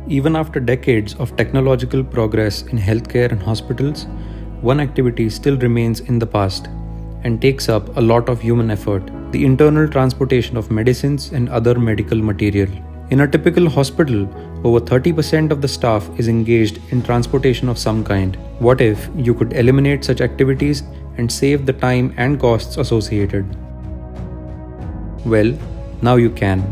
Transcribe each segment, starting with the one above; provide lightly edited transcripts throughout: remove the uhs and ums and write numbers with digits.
Even after decades of technological progress in healthcare and hospitals, one activity still remains in the past and takes up a lot of human effort: the internal transportation of medicines and other medical material. In a typical hospital, over 30% of the staff is engaged in transportation of some kind. What if you could eliminate such activities and save the time and costs associated? Well, now you can.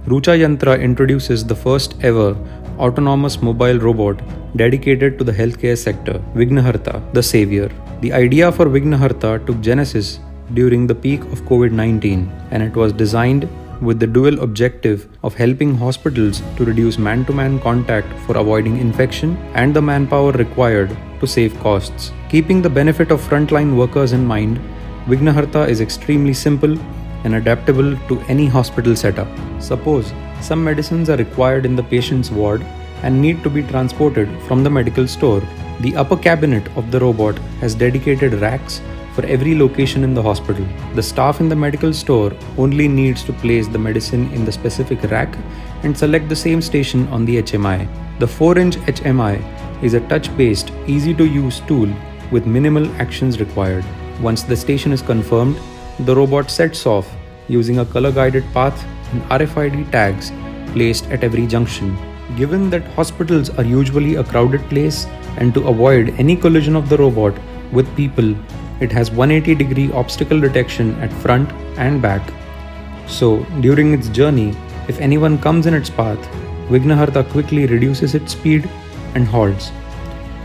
Rucha Yantra introduces the first ever autonomous mobile robot dedicated to the healthcare sector, Vignaharta, the savior. The idea for Vignaharta took genesis during the peak of COVID-19, and it was designed with the dual objective of helping hospitals to reduce man-to-man contact for avoiding infection and the manpower required to save costs. Keeping the benefit of frontline workers in mind, Vignaharta is extremely simple and adaptable to any hospital setup. Suppose some medicines are required in the patient's ward and need to be transported from the medical store. The upper cabinet of the robot has dedicated racks for every location in the hospital. The staff in the medical store only needs to place the medicine in the specific rack and select the same station on the HMI. The 4-inch HMI is a touch-based, easy-to-use tool with minimal actions required. Once the station is confirmed, the robot sets off using a color-guided path and RFID tags placed at every junction. Given that hospitals are usually a crowded place, and to avoid any collision of the robot with people, it has 180-degree obstacle detection at front and back. So, during its journey, if anyone comes in its path, Vignaharta quickly reduces its speed and halts.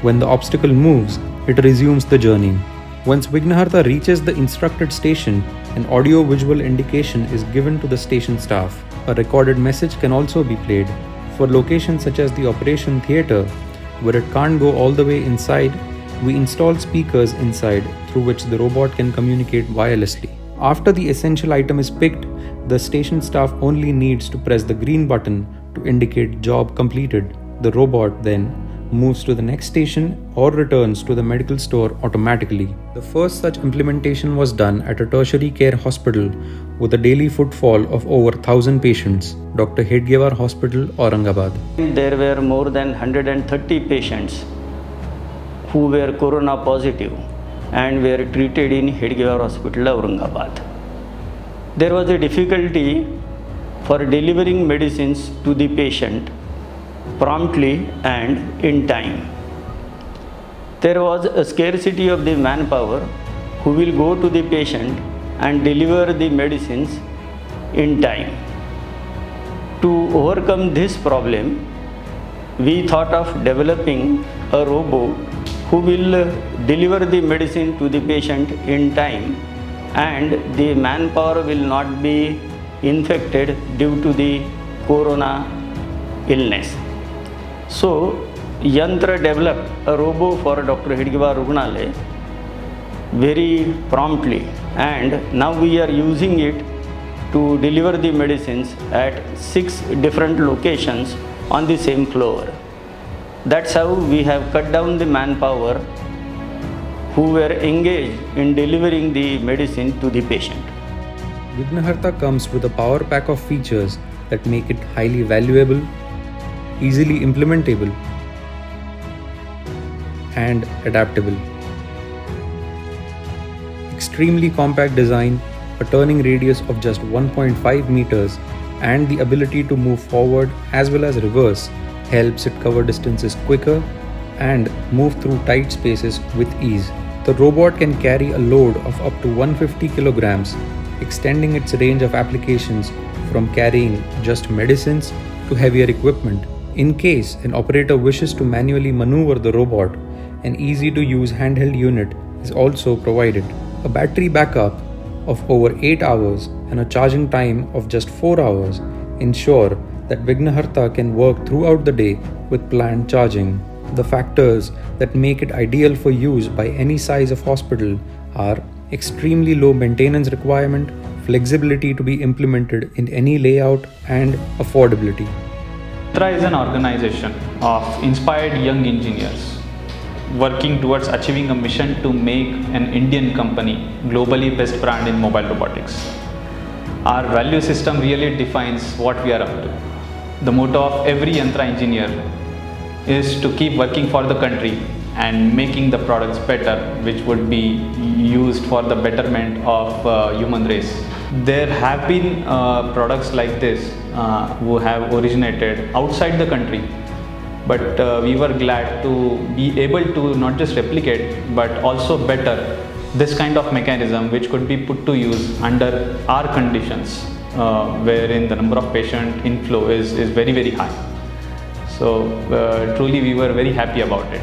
When the obstacle moves, it resumes the journey. Once Vignaharta reaches the instructed station, an audio-visual indication is given to the station staff. A recorded message can also be played. For locations such as the operation theatre, where it can't go all the way inside, we install speakers inside through which the robot can communicate wirelessly. After the essential item is picked, the station staff only needs to press the green button to indicate job completed. The robot then moves to the next station or returns to the medical store automatically. The first such implementation was done at a tertiary care hospital with a daily footfall of over 1,000 patients, Dr. Hedgewar Hospital, Aurangabad. There were more than 130 patients who were corona positive and were treated in Hedgewar Hospital, Aurangabad. There was a difficulty for delivering medicines to the patient promptly and in time. There was a scarcity of the manpower who will go to the patient and deliver the medicines in time. To overcome this problem, we thought of developing a robot who will deliver the medicine to the patient in time, and the manpower will not be infected due to the corona illness. So, Yantra developed a robo for Dr. Hedgewar Rugnale very promptly, and now we are using it to deliver the medicines at 6 different locations on the same floor. That's how we have cut down the manpower who were engaged in delivering the medicine to the patient. Vignaharta comes with a power pack of features that make it highly valuable, easily implementable, and adaptable. Extremely compact design, a turning radius of just 1.5 meters, and the ability to move forward as well as reverse helps it cover distances quicker and move through tight spaces with ease. The robot can carry a load of up to 150 kilograms, extending its range of applications from carrying just medicines to heavier equipment. In case an operator wishes to manually maneuver the robot, an easy-to-use handheld unit is also provided. A battery backup of over 8 hours and a charging time of just 4 hours ensure that Vignaharta can work throughout the day with planned charging. The factors that make it ideal for use by any size of hospital are extremely low maintenance requirement, flexibility to be implemented in any layout, and affordability. Yantra is an organization of inspired young engineers working towards achieving a mission to make an Indian company globally best brand in mobile robotics. Our value system really defines what we are up to. The motto of every Yantra engineer is to keep working for the country and making the products better, which would be used for the betterment of human race. There have been products like this who have originated outside the country, but we were glad to be able to not just replicate but also better this kind of mechanism, which could be put to use under our conditions, wherein the number of patient inflow is very high. So truly we were very happy about it.